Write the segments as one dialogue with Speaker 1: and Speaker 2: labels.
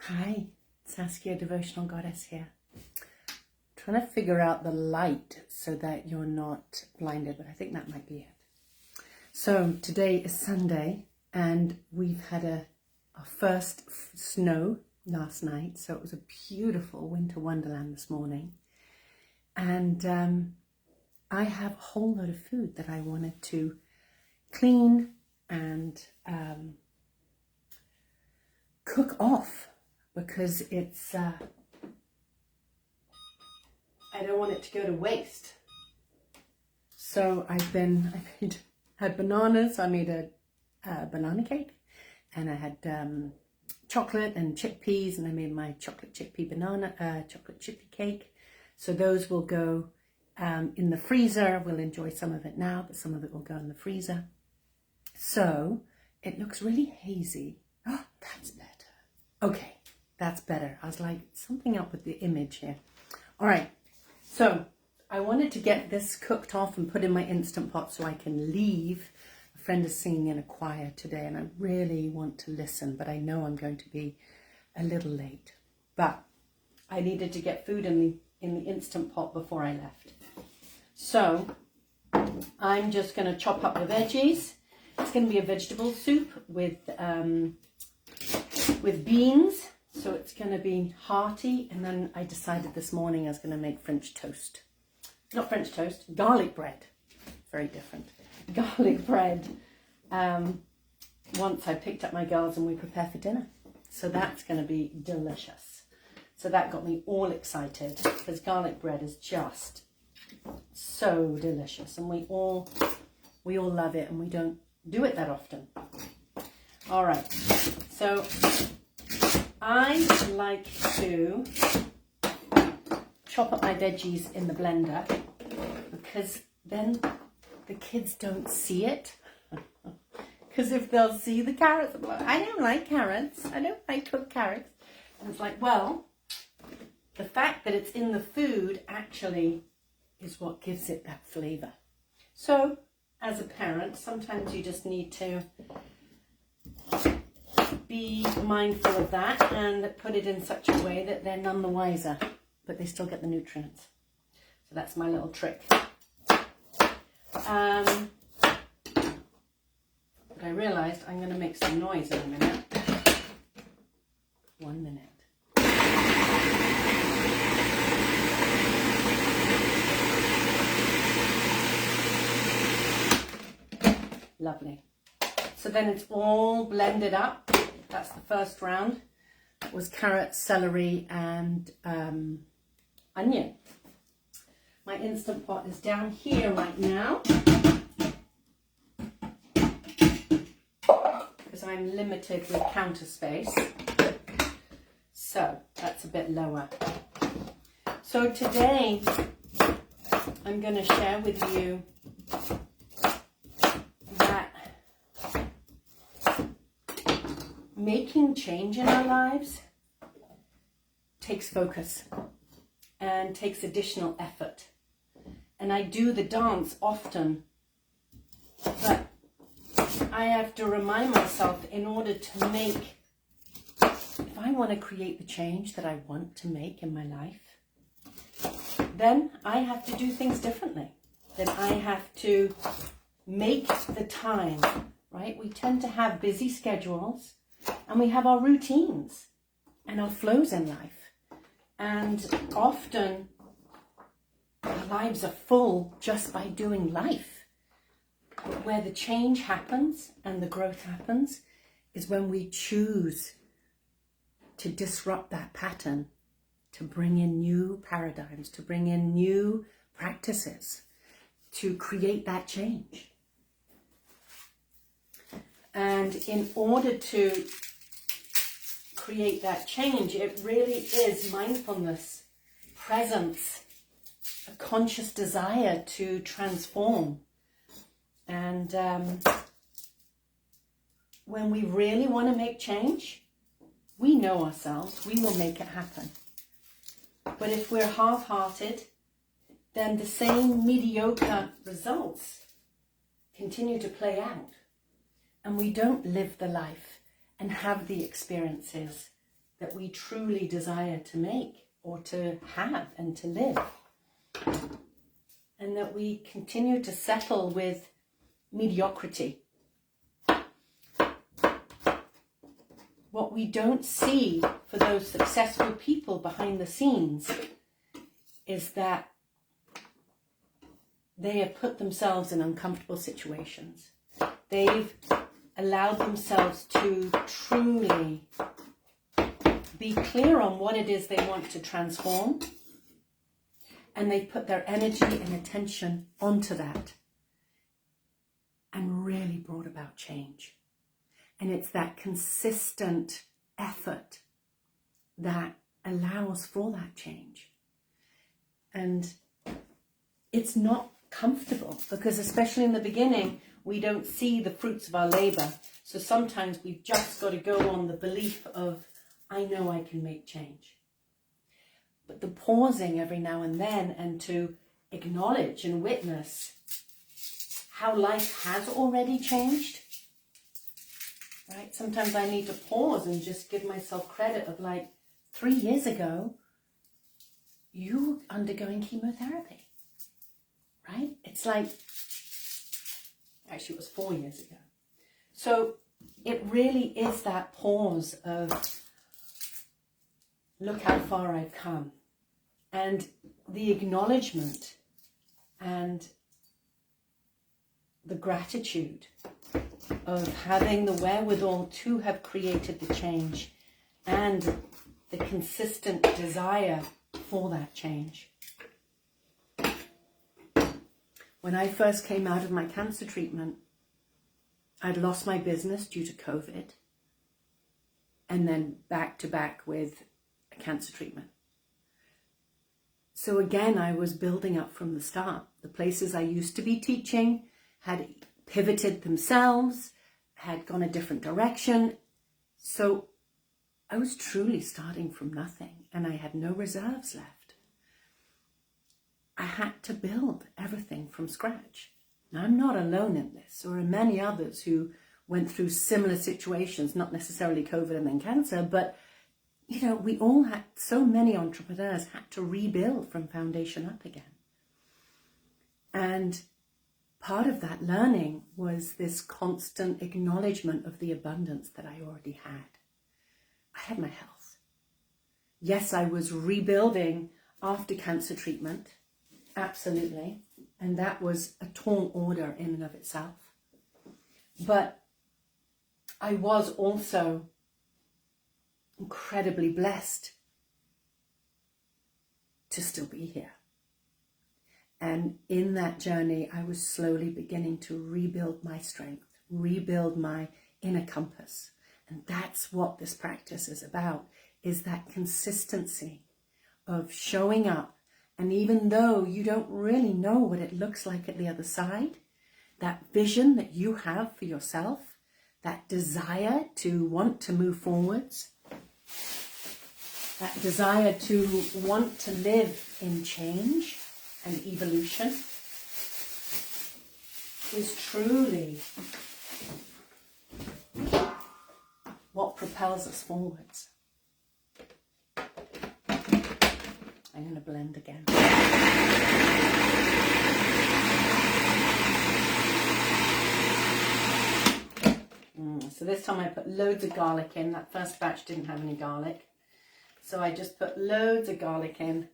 Speaker 1: Hi, Saskia, devotional goddess here. Trying to figure out the light so that you're not blinded, but I think that might be it. So today is Sunday and we've had our first snow last night. So it was a beautiful winter wonderland this morning. And I have a whole lot of food that I wanted to clean and cook off because it's, I don't want it to go to waste. So I had bananas. I made a banana cake, and I had chocolate and chickpeas, and I made my chocolate chickpea cake. So those will go in the freezer. We'll enjoy some of it now, but some of it will go in the freezer. So it looks really hazy. Oh, that's better. Okay, that's better. I was like, something up with the image here. All right, so I wanted to get this cooked off and put in my Instant Pot so I can leave. A friend is singing in a choir today and I really want to listen, but I know I'm going to be a little late. But I needed to get food in the Instant Pot before I left. So I'm just going to chop up the veggies. It's going to be a vegetable soup with beans. So it's going to be hearty, and then I decided this morning I was going to make French toast. Not French toast, garlic bread. Very different. Garlic bread. Once I picked up my girls and we prepare for dinner. So that's going to be delicious. So that got me all excited because garlic bread is just so delicious, and we all love it, and we don't do it that often. All right. So I like to chop up my veggies in the blender because then the kids don't see it. Because if they'll see the carrots, like, I don't like carrots. I don't like cooked carrots. And it's like, well, the fact that it's in the food actually is what gives it that flavor. So as a parent, sometimes you just need to be mindful of that and put it in such a way that they're none the wiser, but they still get the nutrients. So that's my little trick. But I realized I'm going to make some noise in a minute. 1 minute. Lovely. So then it's all blended up. That's the first round. It was carrot, celery, and onion. My Instant Pot is down here right now because I'm limited with counter space. So that's a bit lower. So today I'm going to share with you that making change in our lives takes focus and takes additional effort. And I do the dance often, but I have to remind myself, in order to make, if I want to create the change that I want to make in my life, then I have to do things differently. Then I have to make the time, right? We tend to have busy schedules and we have our routines and our flows in life. And often our lives are full just by doing life. But where the change happens and the growth happens is when we choose to disrupt that pattern, to bring in new paradigms, to bring in new practices, to create that change. And in order to create that change, it really is mindfulness, presence, a conscious desire to transform. And when we really want to make change, we know ourselves, we will make it happen. But if we're half-hearted, then the same mediocre results continue to play out. And we don't live the life and have the experiences that we truly desire to make or to have and to live. And that we continue to settle with mediocrity. What we don't see for those successful people behind the scenes is that they have put themselves in uncomfortable situations. They've allowed themselves to truly be clear on what it is they want to transform. And they put their energy and attention onto that and really brought about change. And it's that consistent effort that allows for that change. And it's not comfortable because, especially in the beginning, we don't see the fruits of our labor. So sometimes we've just got to go on the belief of, I know I can make change. But the pausing every now and then and to acknowledge and witness how life has already changed. Right? Sometimes I need to pause and just give myself credit of 3 years ago, you were undergoing chemotherapy. Right? It's actually it was 4 years ago. So it really is that pause of, look how far I've come. And the acknowledgement and the gratitude of having the wherewithal to have created the change and the consistent desire for that change. When I first came out of my cancer treatment, I'd lost my business due to COVID, and then back to back with a cancer treatment. So again, I was building up from the start. The places I used to be teaching had pivoted themselves, had gone a different direction. So I was truly starting from nothing and I had no reserves left. I had to build everything from scratch. Now, I'm not alone in this. There are many others who went through similar situations, not necessarily COVID and then cancer, but we all had, so many entrepreneurs had to rebuild from foundation up again. And part of that learning was this constant acknowledgement of the abundance that I already had. I had my health. Yes, I was rebuilding after cancer treatment, absolutely. And that was a tall order in and of itself. But I was also incredibly blessed to still be here. And in that journey, I was slowly beginning to rebuild my strength, rebuild my inner compass. And that's what this practice is about, is that consistency of showing up. And even though you don't really know what it looks like at the other side, that vision that you have for yourself, that desire to want to move forwards, that desire to want to live in change and evolution is truly what propels us forwards. I'm going to blend again. So this time I put loads of garlic in. That first batch didn't have any garlic. So I just put loads of garlic in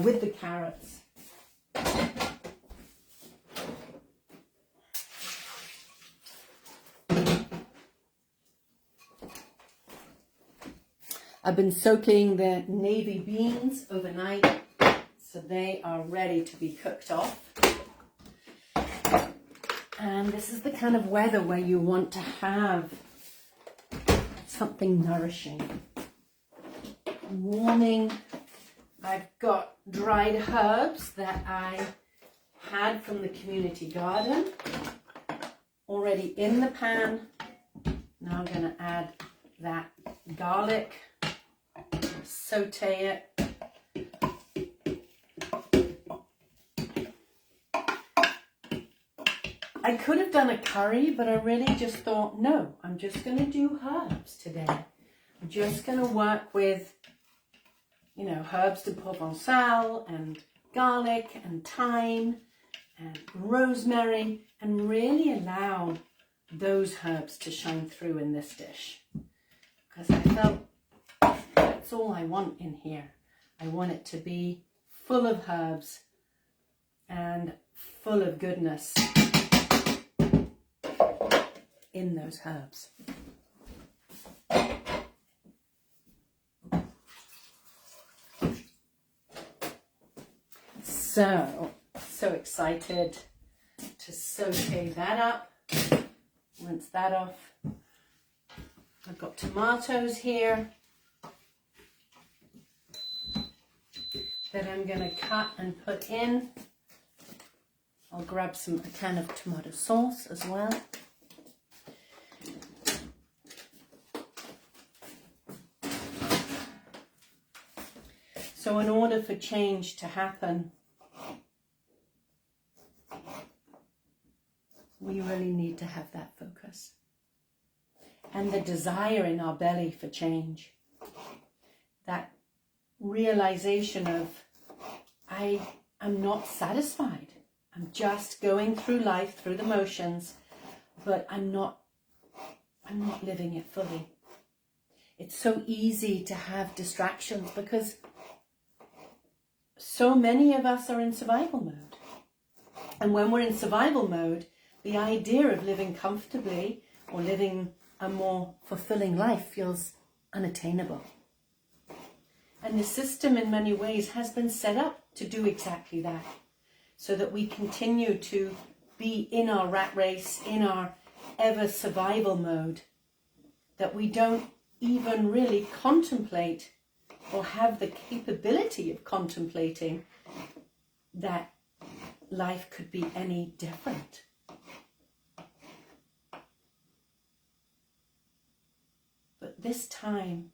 Speaker 1: with the carrots. I've been soaking the navy beans overnight, so they are ready to be cooked off. And this is the kind of weather where you want to have something nourishing, warming. I've got dried herbs that I had from the community garden already in the pan. Now I'm going to add that garlic, saute it. I could have done a curry, but I really just thought, no, I'm just going to do herbs today. I'm just going to work with, you know, herbs de Provençal and garlic and thyme and rosemary, and really allow those herbs to shine through in this dish, because I felt that's all I want in here. I want it to be full of herbs and full of goodness in those herbs. So excited to saute that up. Rinse that off. I've got tomatoes here that I'm going to cut and put in. I'll grab a can of tomato sauce as well. So in order for change to happen, we really need to have that focus and the desire in our belly for change. That realization of, I am not satisfied. I'm just going through life, through the motions, but I'm not living it fully. It's so easy to have distractions because so many of us are in survival mode. And when we're in survival mode, the idea of living comfortably or living a more fulfilling life feels unattainable. And the system in many ways has been set up to do exactly that, so that we continue to be in our rat race, in our ever survival mode, that we don't even really contemplate or have the capability of contemplating that life could be any different. But this time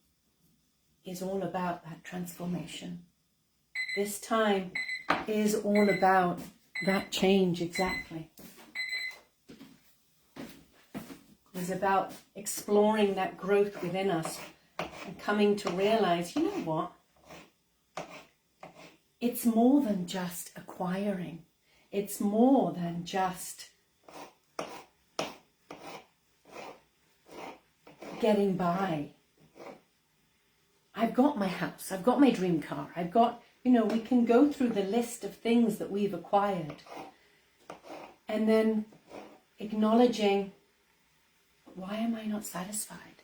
Speaker 1: is all about that transformation. This time is all about that change, exactly. It's about exploring that growth within us and coming to realize, you know what? It's more than just acquiring. It's more than just getting by. I've got my house, I've got my dream car, I've got, you know, we can go through the list of things that we've acquired and then acknowledging, why am I not satisfied?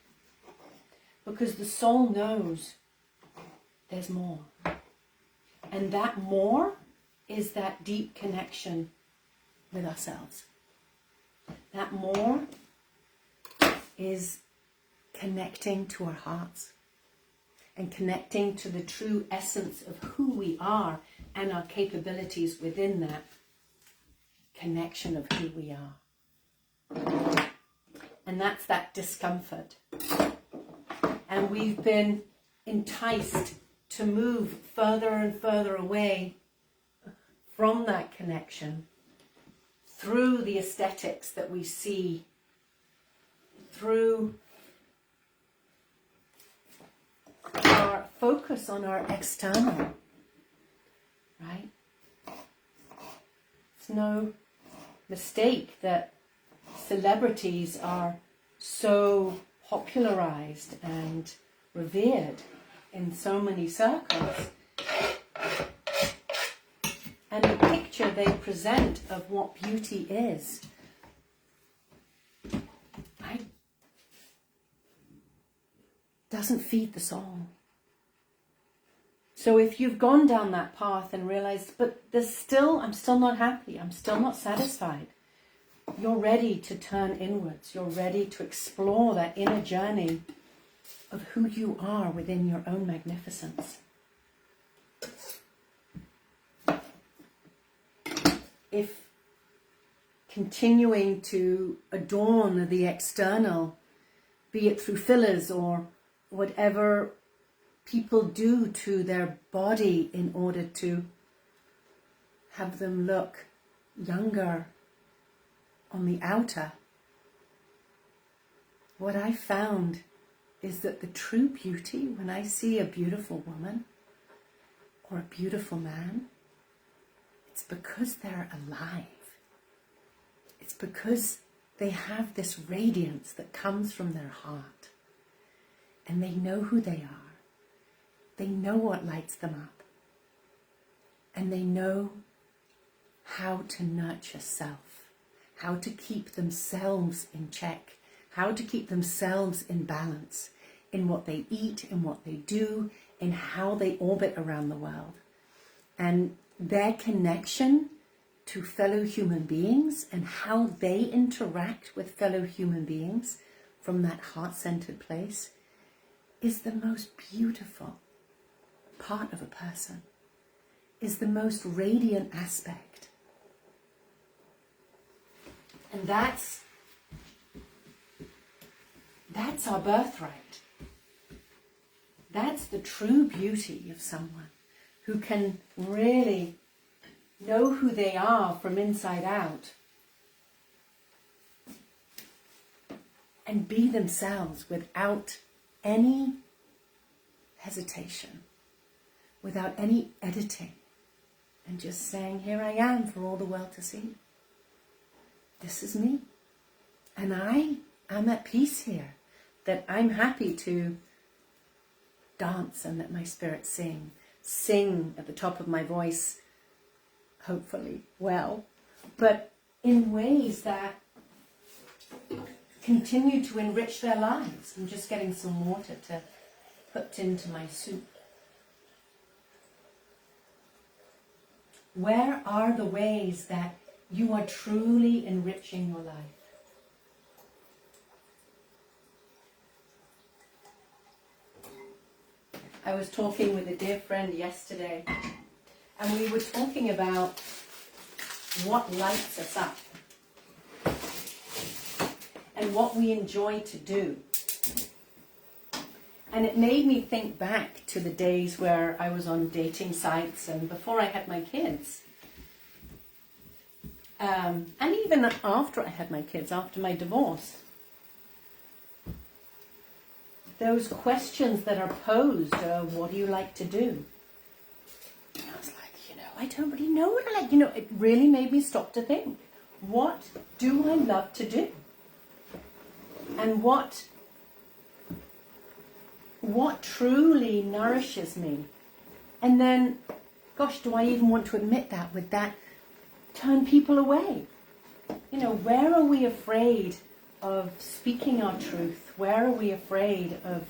Speaker 1: Because the soul knows there's more. And that more is that deep connection with ourselves. That more is connecting to our hearts and connecting to the true essence of who we are and our capabilities within that connection of who we are. And that's that discomfort. And we've been enticed to move further and further away from that connection through the aesthetics that we see, through our focus on our external, right? It's no mistake that celebrities are so popularized and revered in so many circles. And the picture they present of what beauty is, doesn't feed the soul. So if you've gone down that path and realized, but I'm still not happy, I'm still not satisfied, you're ready to turn inwards. You're ready to explore that inner journey of who you are within your own magnificence. If continuing to adorn the external, be it through fillers or whatever people do to their body in order to have them look younger on the outer, what I found is that the true beauty, when I see a beautiful woman or a beautiful man, it's because they're alive. It's because they have this radiance that comes from their heart. And they know who they are. They know what lights them up. And they know how to nurture self, how to keep themselves in check, how to keep themselves in balance in what they eat, in what they do, in how they orbit around the world. And their connection to fellow human beings and how they interact with fellow human beings from that heart-centered place is the most beautiful part of a person, is the most radiant aspect. And that's our birthright. That's the true beauty of someone who can really know who they are from inside out and be themselves without any hesitation, without any editing, and just saying, here I am for all the world to see. This is me. And I am at peace here, that I'm happy to dance and let my spirit sing at the top of my voice, hopefully well, but in ways that continue to enrich their lives. I'm just getting some water to put into my soup. Where are the ways that you are truly enriching your life? I was talking with a dear friend yesterday, and we were talking about what lights us up and what we enjoy to do. And it made me think back to the days where I was on dating sites and before I had my kids. And even after I had my kids, after my divorce. Those questions that are posed, what do you like to do? And I was like, I don't really know what I like. It really made me stop to think. What do I love to do? And what truly nourishes me? And then, gosh, do I even want to admit that? Would that turn people away? Where are we afraid of speaking our truth? Where are we afraid of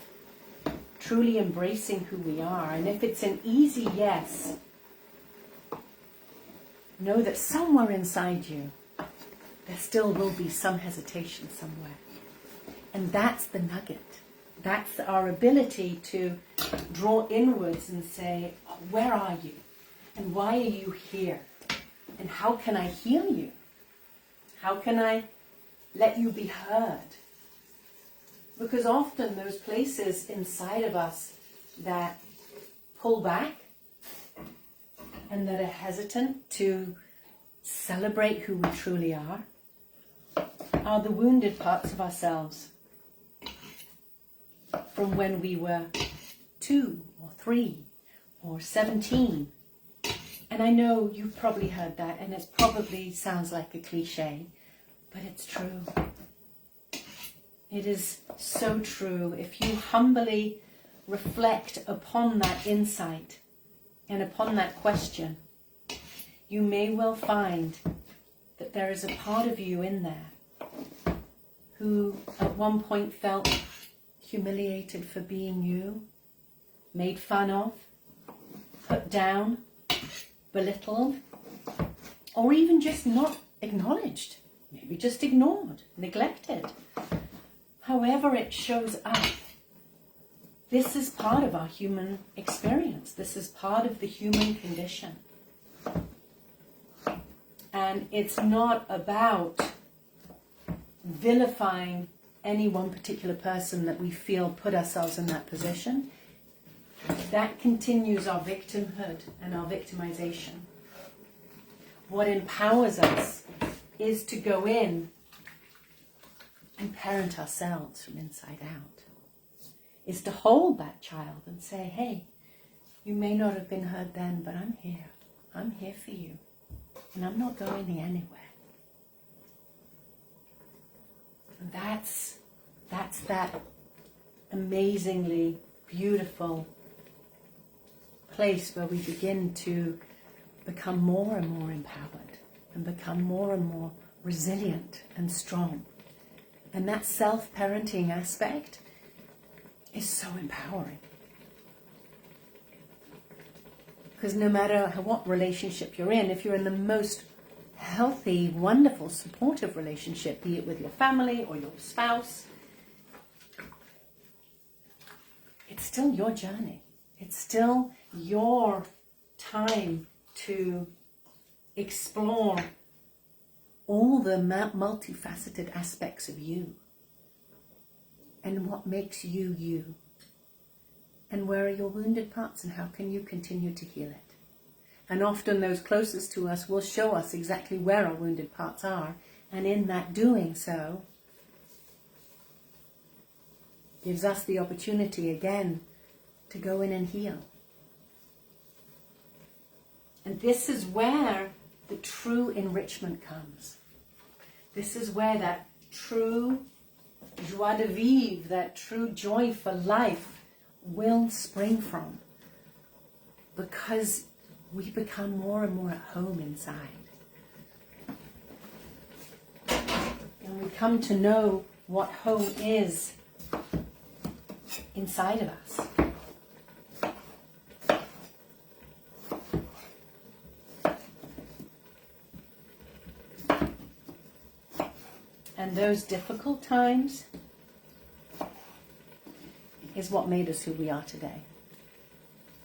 Speaker 1: truly embracing who we are? And if it's an easy yes, know that somewhere inside you, there still will be some hesitation somewhere. And that's the nugget. That's our ability to draw inwards and say, where are you? And why are you here? And how can I heal you? How can I let you be heard? Because often those places inside of us that pull back and that are hesitant to celebrate who we truly are the wounded parts of ourselves from when we were 2 or 3 or 17. And I know you've probably heard that, and it probably sounds like a cliche, but it's true. It is so true. If you humbly reflect upon that insight and upon that question, you may well find that there is a part of you in there who at one point felt humiliated for being you, made fun of, put down, belittled, or even just not acknowledged, maybe just ignored, neglected. However it shows up, this is part of our human experience. This is part of the human condition. And it's not about vilifying any one particular person that we feel put ourselves in that position. That continues our victimhood and our victimization. What empowers us is to go in and parent ourselves from inside out. is to hold that child and say, hey, you may not have been heard then, but I'm here. I'm here for you. And I'm not going anywhere. And that's that amazingly beautiful place where we begin to become more and more empowered and become more and more resilient and strong. And that self-parenting aspect is so empowering. Because no matter what relationship you're in, if you're in the most healthy, wonderful, supportive relationship, be it with your family or your spouse, it's still your journey. It's still your time to explore all the multifaceted aspects of you and what makes you you. And where are your wounded parts and how can you continue to heal it? And often those closest to us will show us exactly where our wounded parts are. And in that doing so, gives us the opportunity again to go in and heal. And this is where the true enrichment comes. This is where that true joie de vivre, that true joy for life will spring from, because we become more and more at home inside. And we come to know what home is inside of us. And those difficult times is what made us who we are today.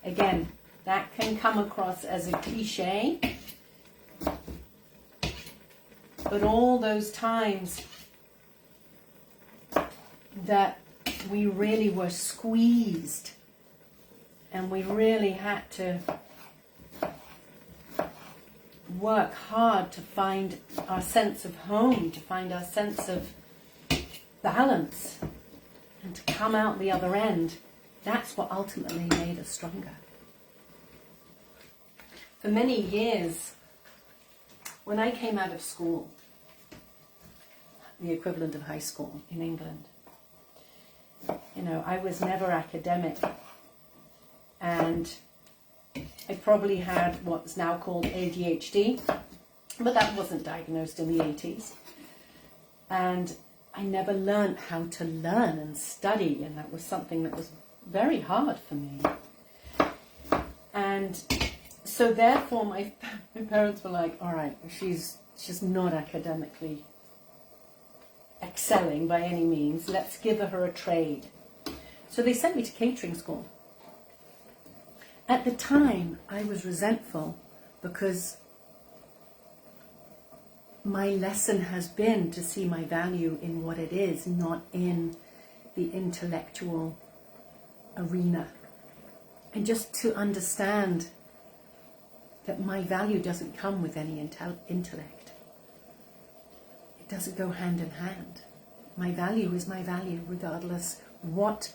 Speaker 1: Again, that can come across as a cliche, but all those times that we really were squeezed and we really had to work hard to find our sense of home, to find our sense of balance, and to come out the other end, that's what ultimately made us stronger. For many years, when I came out of school, the equivalent of high school in England, I was never academic, and I probably had what's now called ADHD, but that wasn't diagnosed in the 80s. And I never learned how to learn and study, and that was something that was very hard for me. And so therefore my parents were like, all right, she's not academically excelling by any means, let's give her a trade. So they sent me to catering school. At the time, I was resentful because my lesson has been to see my value in what it is, not in the intellectual arena. And just to understand that my value doesn't come with any intellect. It doesn't go hand in hand. My value is my value regardless what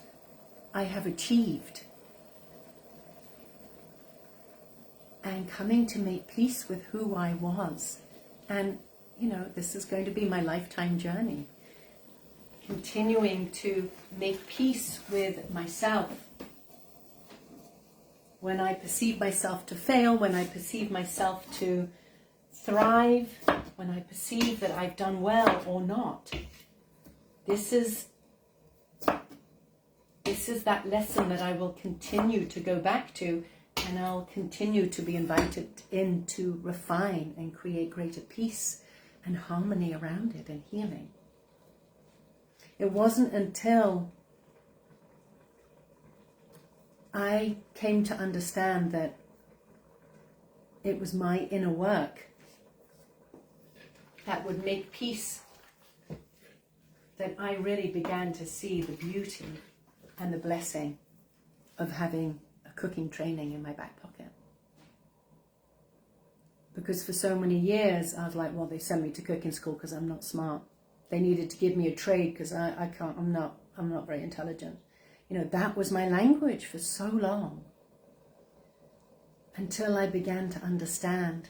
Speaker 1: I have achieved. And coming to make peace with who I was. And, this is going to be my lifetime journey. Continuing to make peace with myself. When I perceive myself to fail, when I perceive myself to thrive, when I perceive that I've done well or not. This is that lesson that I will continue to go back to, and I'll continue to be invited in to refine and create greater peace and harmony around it and healing. It wasn't until I came to understand that it was my inner work that would make peace that I really began to see the beauty and the blessing of having a cooking training in my back pocket. Because for so many years I was like, well, they sent me to cooking school because I'm not smart. They needed to give me a trade because I'm not very intelligent. You know, that was my language for so long, until I began to understand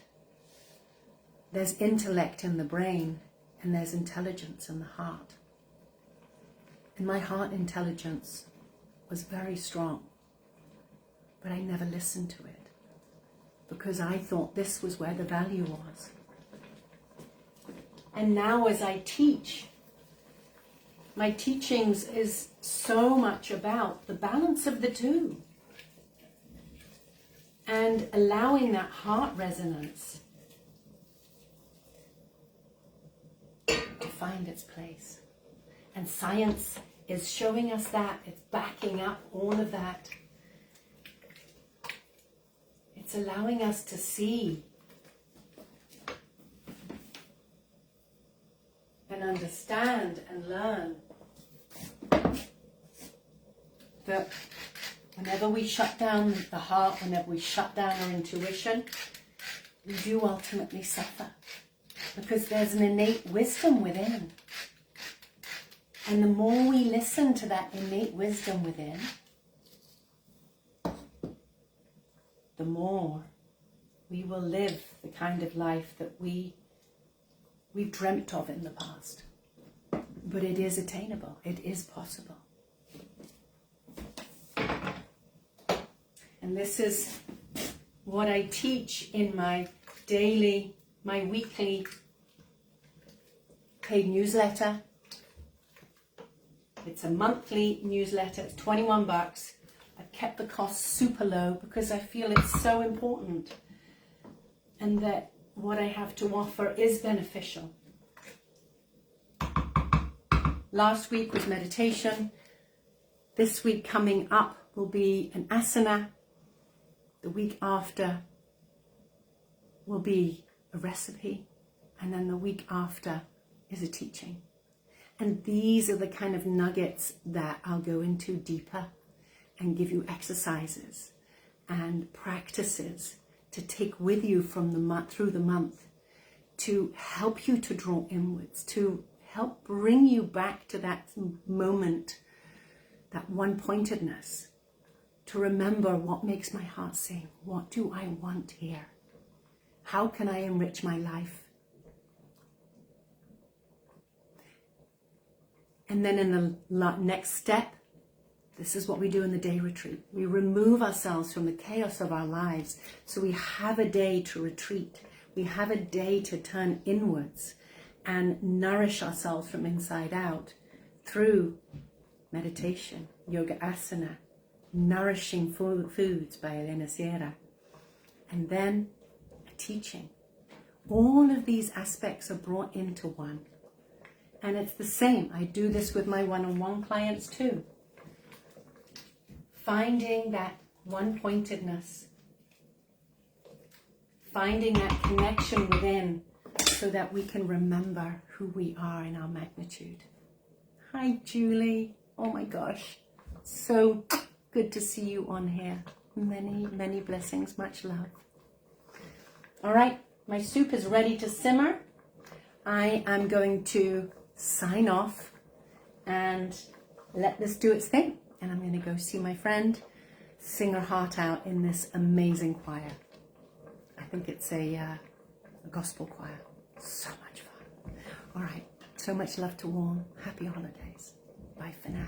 Speaker 1: there's intellect in the brain and there's intelligence in the heart. And my heart intelligence was very strong, but I never listened to it because I thought this was where the value was. And now as I teach, my teachings is so much about the balance of the two and allowing that heart resonance to find its place. And science is showing us that. It's backing up all of that. It's allowing us to see and understand and learn that whenever we shut down the heart, whenever we shut down our intuition, we do ultimately suffer, because there's an innate wisdom within. And the more we listen to that innate wisdom within, the more we will live the kind of life that we've dreamt of in the past. But it is attainable. It is possible. And this is what I teach in my weekly paid newsletter. It's a monthly newsletter. It's $21. I've kept the cost super low because I feel it's so important, and that what I have to offer is beneficial. Last week was meditation. This week coming up will be an asana. The week after will be a recipe. And then the week after is a teaching. And these are the kind of nuggets that I'll go into deeper and give you exercises and practices to take with you from through the month, to help you to draw inwards, to help bring you back to that moment, that one-pointedness, to remember what makes my heart sing. What do I want here? How can I enrich my life? And then in the next step, this is what we do in the day retreat. We remove ourselves from the chaos of our lives. So we have a day to retreat. We have a day to turn inwards and nourish ourselves from inside out through meditation, yoga asana, nourishing foods by Elena Sierra, and then a teaching. All of these aspects are brought into one. And it's the same. I do this with my one-on-one clients too. Finding that one-pointedness. Finding that connection within so that we can remember who we are in our magnitude. Hi, Julie. Oh my gosh. So good to see you on here. Many, many blessings. Much love. All right. My soup is ready to simmer. I am going to sign off and let this do its thing. And I'm going to go see my friend sing her heart out in this amazing choir. I think it's a gospel choir. So much fun. All right. So much love to all. Happy holidays. Bye for now.